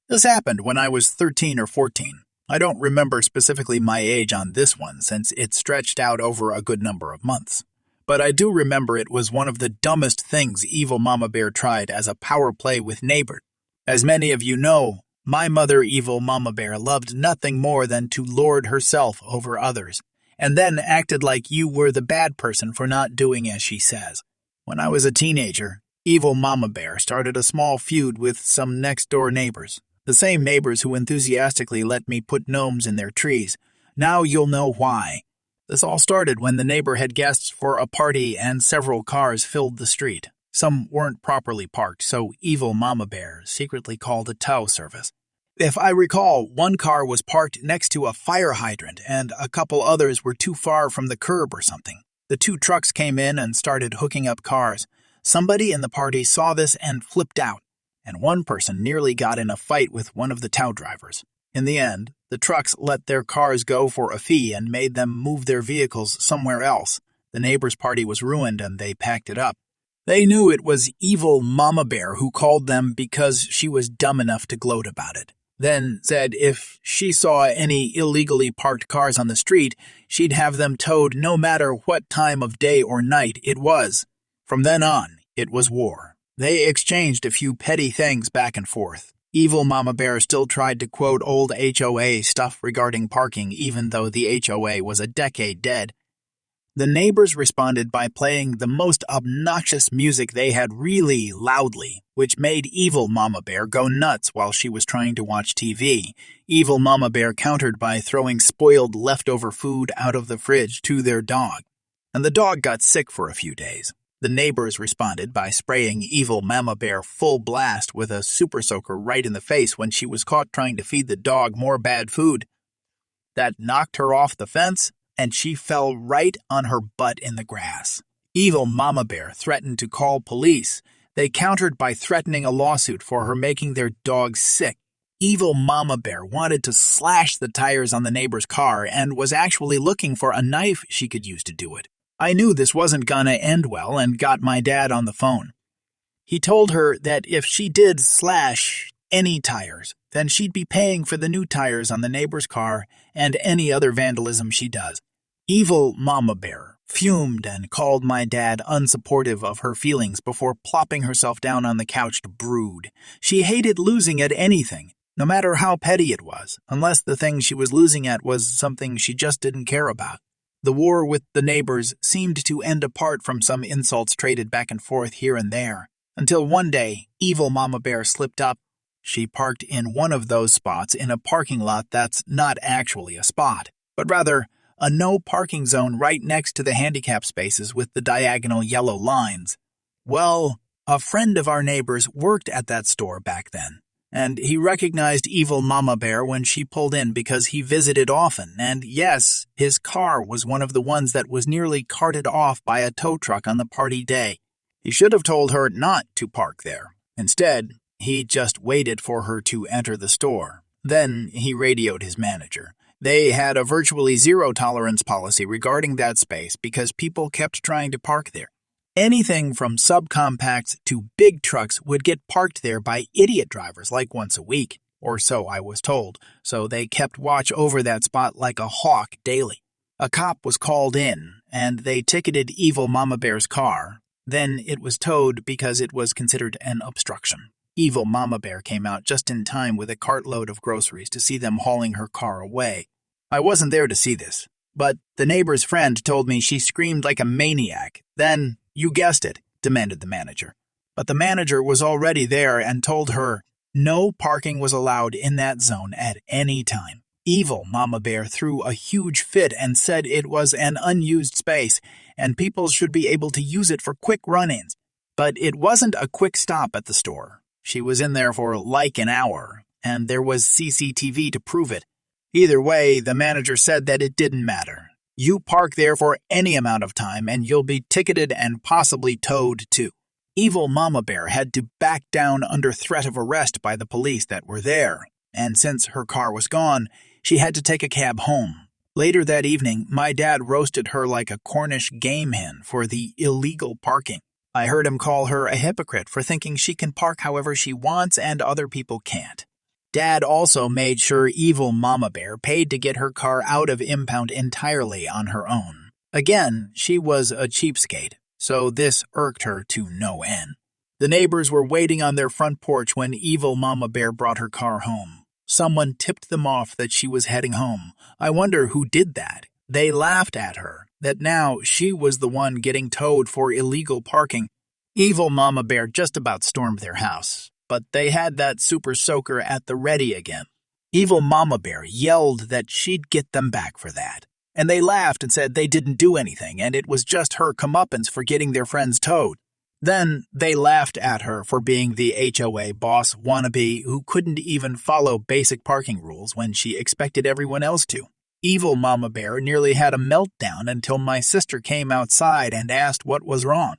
This happened when I was 13 or 14. I don't remember specifically my age on this one since it stretched out over a good number of months. But I do remember it was one of the dumbest things Evil Mama Bear tried as a power play with neighbors. As many of you know, my mother, Evil Mama Bear, loved nothing more than to lord herself over others, and then acted like you were the bad person for not doing as she says. When I was a teenager, Evil Mama Bear started a small feud with some next-door neighbors, the same neighbors who enthusiastically let me put gnomes in their trees. Now you'll know why. This all started when the neighbor had guests for a party and several cars filled the street. Some weren't properly parked, so Evil Mama Bear secretly called a tow service. If I recall, one car was parked next to a fire hydrant and a couple others were too far from the curb or something. The two trucks came in and started hooking up cars. Somebody in the party saw this and flipped out, and one person nearly got in a fight with one of the tow drivers. In the end, the trucks let their cars go for a fee and made them move their vehicles somewhere else. The neighbor's party was ruined and they packed it up. They knew it was Evil Mama Bear who called them because she was dumb enough to gloat about it. Then said if she saw any illegally parked cars on the street, she'd have them towed no matter what time of day or night it was. From then on, it was war. They exchanged a few petty things back and forth. Evil Mama Bear still tried to quote old HOA stuff regarding parking even though the HOA was a decade dead. The neighbors responded by playing the most obnoxious music they had really loudly, which made Evil Mama Bear go nuts while she was trying to watch TV. Evil Mama Bear countered by throwing spoiled leftover food out of the fridge to their dog, and the dog got sick for a few days. The neighbors responded by spraying Evil Mama Bear full blast with a super soaker right in the face when she was caught trying to feed the dog more bad food. That knocked her off the fence, and she fell right on her butt in the grass. Evil Mama Bear threatened to call police. They countered by threatening a lawsuit for her making their dog sick. Evil Mama Bear wanted to slash the tires on the neighbor's car and was actually looking for a knife she could use to do it. I knew this wasn't gonna end well and got my dad on the phone. He told her that if she did slash any tires, then she'd be paying for the new tires on the neighbor's car and any other vandalism she does. Evil Mama Bear fumed and called my dad unsupportive of her feelings before plopping herself down on the couch to brood. She hated losing at anything, no matter how petty it was, unless the thing she was losing at was something she just didn't care about. The war with the neighbors seemed to end apart from some insults traded back and forth here and there, until one day Evil Mama Bear slipped up. She parked in one of those spots in a parking lot that's not actually a spot, but rather a no parking zone right next to the handicap spaces with the diagonal yellow lines. Well, a friend of our neighbor's worked at that store back then, and he recognized Evil Mama Bear when she pulled in because he visited often, and yes, his car was one of the ones that was nearly carted off by a tow truck on the party day. He should have told her not to park there. Instead, he just waited for her to enter the store. Then he radioed his manager. They had a virtually zero-tolerance policy regarding that space because people kept trying to park there. Anything from subcompacts to big trucks would get parked there by idiot drivers like once a week, or so I was told, so they kept watch over that spot like a hawk daily. A cop was called in, and they ticketed Evil Mama Bear's car. Then it was towed because it was considered an obstruction. Evil Mama Bear came out just in time with a cartload of groceries to see them hauling her car away. I wasn't there to see this, but the neighbor's friend told me she screamed like a maniac. Then, you guessed it, demanded the manager. But the manager was already there and told her no parking was allowed in that zone at any time. Evil Mama Bear threw a huge fit and said it was an unused space and people should be able to use it for quick run-ins. But it wasn't a quick stop at the store. She was in there for like an hour, and there was CCTV to prove it. Either way, the manager said that it didn't matter. You park there for any amount of time, and you'll be ticketed and possibly towed too. Evil Mama Bear had to back down under threat of arrest by the police that were there, and since her car was gone, she had to take a cab home. Later that evening, my dad roasted her like a Cornish game hen for the illegal parking. I heard him call her a hypocrite for thinking she can park however she wants and other people can't. Dad also made sure evil Mama Bear paid to get her car out of impound entirely on her own. Again, she was a cheapskate, so this irked her to no end. The neighbors were waiting on their front porch when evil Mama Bear brought her car home. Someone tipped them off that she was heading home. I wonder who did that. They laughed at her, that now she was the one getting towed for illegal parking. Evil Mama Bear just about stormed their house, but they had that super soaker at the ready again. Evil Mama Bear yelled that she'd get them back for that, and they laughed and said they didn't do anything and it was just her comeuppance for getting their friends towed. Then they laughed at her for being the HOA boss wannabe who couldn't even follow basic parking rules when she expected everyone else to. Evil Mama Bear nearly had a meltdown until my sister came outside and asked what was wrong.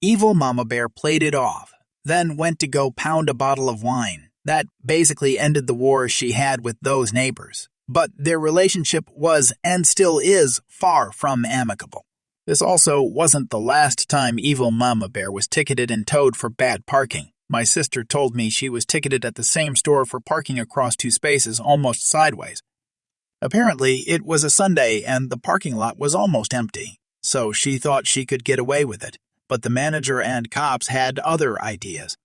Evil Mama Bear played it off, then went to go pound a bottle of wine. That basically ended the war she had with those neighbors. But their relationship was, and still is, far from amicable. This also wasn't the last time evil Mama Bear was ticketed and towed for bad parking. My sister told me she was ticketed at the same store for parking across two spaces almost sideways. Apparently, it was a Sunday and the parking lot was almost empty, so she thought she could get away with it. But the manager and cops had other ideas.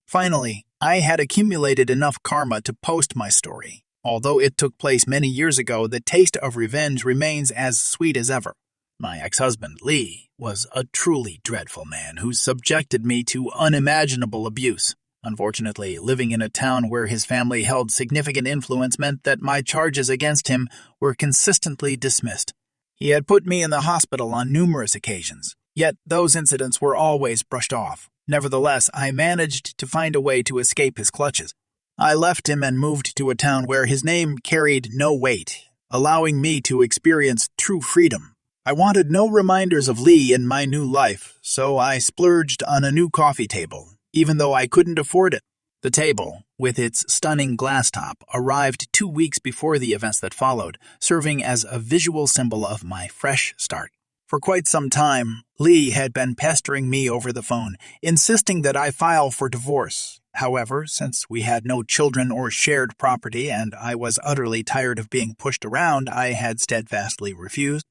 Finally, I had accumulated enough karma to post my story. Although it took place many years ago, the taste of revenge remains as sweet as ever. My ex-husband, Lee, was a truly dreadful man who subjected me to unimaginable abuse. Unfortunately, living in a town where his family held significant influence meant that my charges against him were consistently dismissed. He had put me in the hospital on numerous occasions, yet those incidents were always brushed off. Nevertheless, I managed to find a way to escape his clutches. I left him and moved to a town where his name carried no weight, allowing me to experience true freedom. I wanted no reminders of Lee in my new life, so I splurged on a new coffee table, even though I couldn't afford it. The table, with its stunning glass top, arrived 2 weeks before the events that followed, serving as a visual symbol of my fresh start. For quite some time, Lee had been pestering me over the phone, insisting that I file for divorce. However, since we had no children or shared property and I was utterly tired of being pushed around, I had steadfastly refused.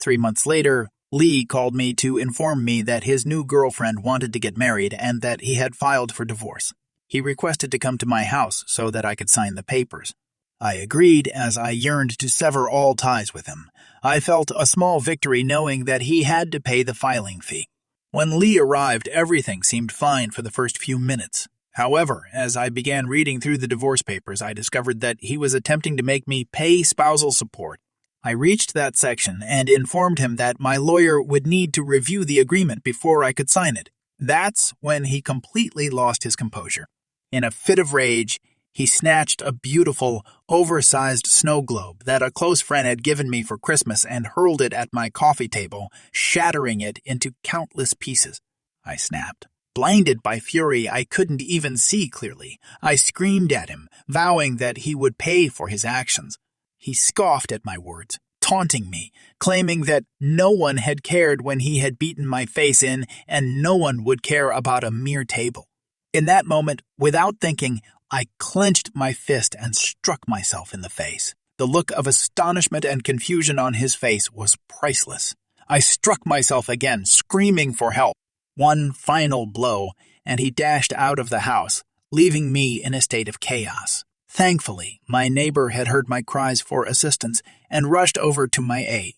3 months later, Lee called me to inform me that his new girlfriend wanted to get married and that he had filed for divorce. He requested to come to my house so that I could sign the papers. I agreed as I yearned to sever all ties with him. I felt a small victory knowing that he had to pay the filing fee. When Lee arrived, everything seemed fine for the first few minutes. However, as I began reading through the divorce papers, I discovered that he was attempting to make me pay spousal support. I reached that section and informed him that my lawyer would need to review the agreement before I could sign it. That's when he completely lost his composure. In a fit of rage, he snatched a beautiful, oversized snow globe that a close friend had given me for Christmas and hurled it at my coffee table, shattering it into countless pieces. I snapped. Blinded by fury, I couldn't even see clearly. I screamed at him, vowing that he would pay for his actions. He scoffed at my words, taunting me, claiming that no one had cared when he had beaten my face in, and no one would care about a mere table. In that moment, without thinking, I clenched my fist and struck myself in the face. The look of astonishment and confusion on his face was priceless. I struck myself again, screaming for help. One final blow, and he dashed out of the house, leaving me in a state of chaos. Thankfully, my neighbor had heard my cries for assistance and rushed over to my aid.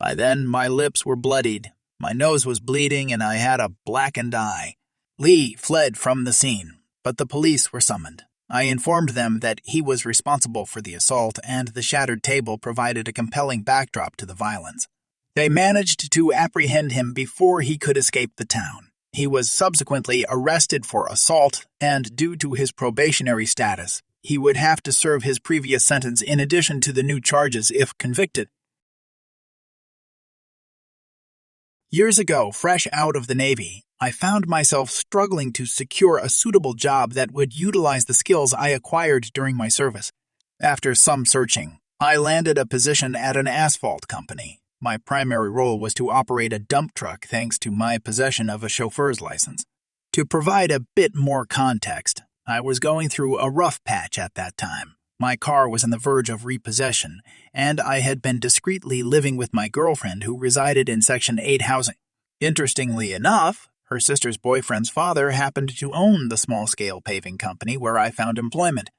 By then, my lips were bloodied, my nose was bleeding, and I had a blackened eye. Lee fled from the scene, but the police were summoned. I informed them that he was responsible for the assault, and the shattered table provided a compelling backdrop to the violence. They managed to apprehend him before he could escape the town. He was subsequently arrested for assault, and due to his probationary status, he would have to serve his previous sentence in addition to the new charges if convicted. Years ago, fresh out of the Navy, I found myself struggling to secure a suitable job that would utilize the skills I acquired during my service. After some searching, I landed a position at an asphalt company. My primary role was to operate a dump truck thanks to my possession of a chauffeur's license. To provide a bit more context, I was going through a rough patch at that time. My car was on the verge of repossession, and I had been discreetly living with my girlfriend who resided in Section 8 housing. Interestingly enough, her sister's boyfriend's father happened to own the small-scale paving company where I found employment.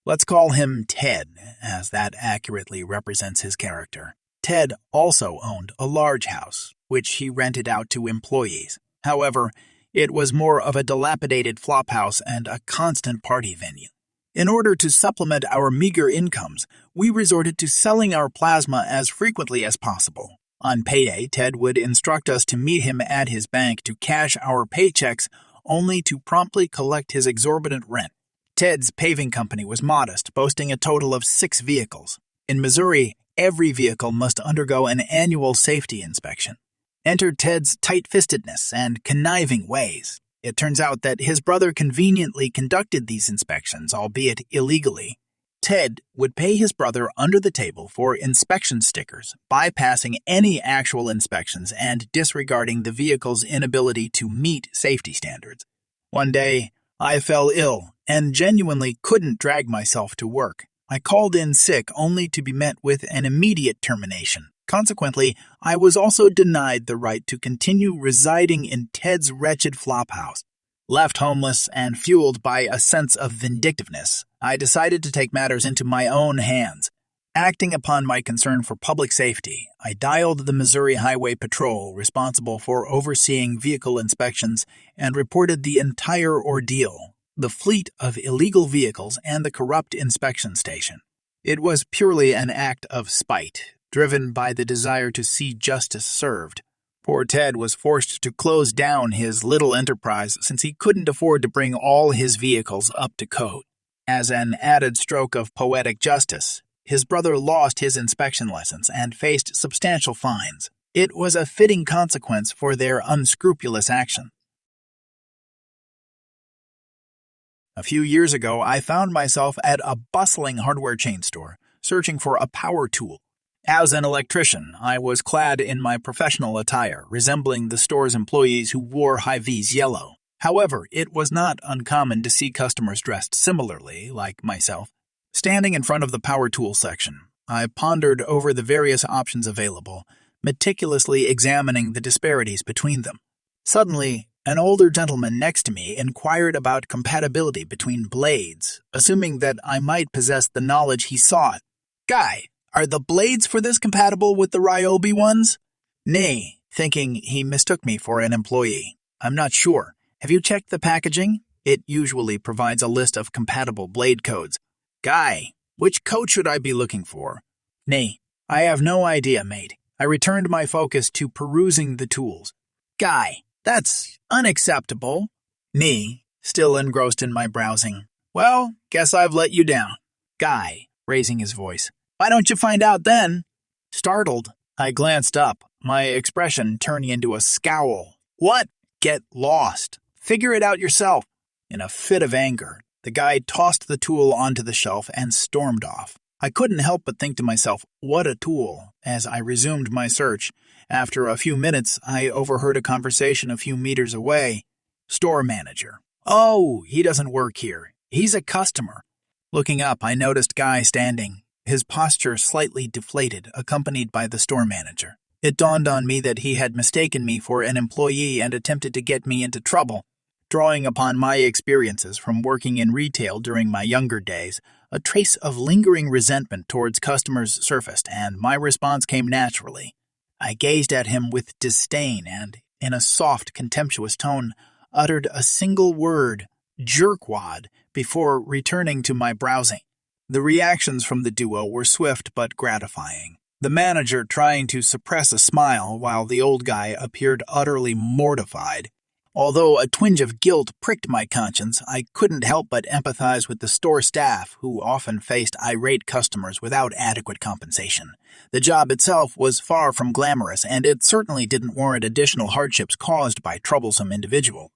Let's call him Ted, as that accurately represents his character. Ted also owned a large house, which he rented out to employees. However, it was more of a dilapidated flophouse and a constant party venue. In order to supplement our meager incomes, we resorted to selling our plasma as frequently as possible. On payday, Ted would instruct us to meet him at his bank to cash our paychecks, only to promptly collect his exorbitant rent. Ted's paving company was modest, boasting a total of 6 vehicles. In Missouri, every vehicle must undergo an annual safety inspection. Enter Ted's tight-fistedness and conniving ways. It turns out that his brother conveniently conducted these inspections, albeit illegally. Ted would pay his brother under the table for inspection stickers, bypassing any actual inspections and disregarding the vehicle's inability to meet safety standards. One day, I fell ill and genuinely couldn't drag myself to work. I called in sick only to be met with an immediate termination. Consequently, I was also denied the right to continue residing in Ted's wretched flophouse. Left homeless and fueled by a sense of vindictiveness, I decided to take matters into my own hands. Acting upon my concern for public safety, I dialed the Missouri Highway Patrol responsible for overseeing vehicle inspections and reported the entire ordeal, the fleet of illegal vehicles and the corrupt inspection station. It was purely an act of spite, driven by the desire to see justice served. Poor Ted was forced to close down his little enterprise since he couldn't afford to bring all his vehicles up to code. As an added stroke of poetic justice, his brother lost his inspection license and faced substantial fines. It was a fitting consequence for their unscrupulous action. A few years ago, I found myself at a bustling hardware chain store, searching for a power tool. As an electrician, I was clad in my professional attire, resembling the store's employees who wore high-vis yellow. However, it was not uncommon to see customers dressed similarly, like myself. Standing in front of the power tool section, I pondered over the various options available, meticulously examining the disparities between them. Suddenly, an older gentleman next to me inquired about compatibility between blades, assuming that I might possess the knowledge he sought. "Guy, are the blades for this compatible with the Ryobi ones?" "Nay," thinking he mistook me for an employee. "I'm not sure. Have you checked the packaging? It usually provides a list of compatible blade codes." "Guy, which code should I be looking for?" "Nay, I have no idea, mate." I returned my focus to perusing the tools. "Guy, that's unacceptable." Me, still engrossed in my browsing. "Well, guess I've let you down." Guy, raising his voice. "Why don't you find out then?" Startled, I glanced up, my expression turning into a scowl. "What? Get lost. Figure it out yourself." In a fit of anger, the guy tossed the tool onto the shelf and stormed off. I couldn't help but think to myself, what a tool, as I resumed my search. After a few minutes, I overheard a conversation a few meters away. Store manager. "Oh, he doesn't work here. He's a customer." Looking up, I noticed Guy standing, his posture slightly deflated, accompanied by the store manager. It dawned on me that he had mistaken me for an employee and attempted to get me into trouble. Drawing upon my experiences from working in retail during my younger days, a trace of lingering resentment towards customers surfaced, and my response came naturally. I gazed at him with disdain and, in a soft, contemptuous tone, uttered a single word, jerkwad, before returning to my browsing. The reactions from the duo were swift but gratifying. The manager trying to suppress a smile while the old guy appeared utterly mortified. Although a twinge of guilt pricked my conscience, I couldn't help but empathize with the store staff, who often faced irate customers without adequate compensation. The job itself was far from glamorous, and it certainly didn't warrant additional hardships caused by troublesome individuals.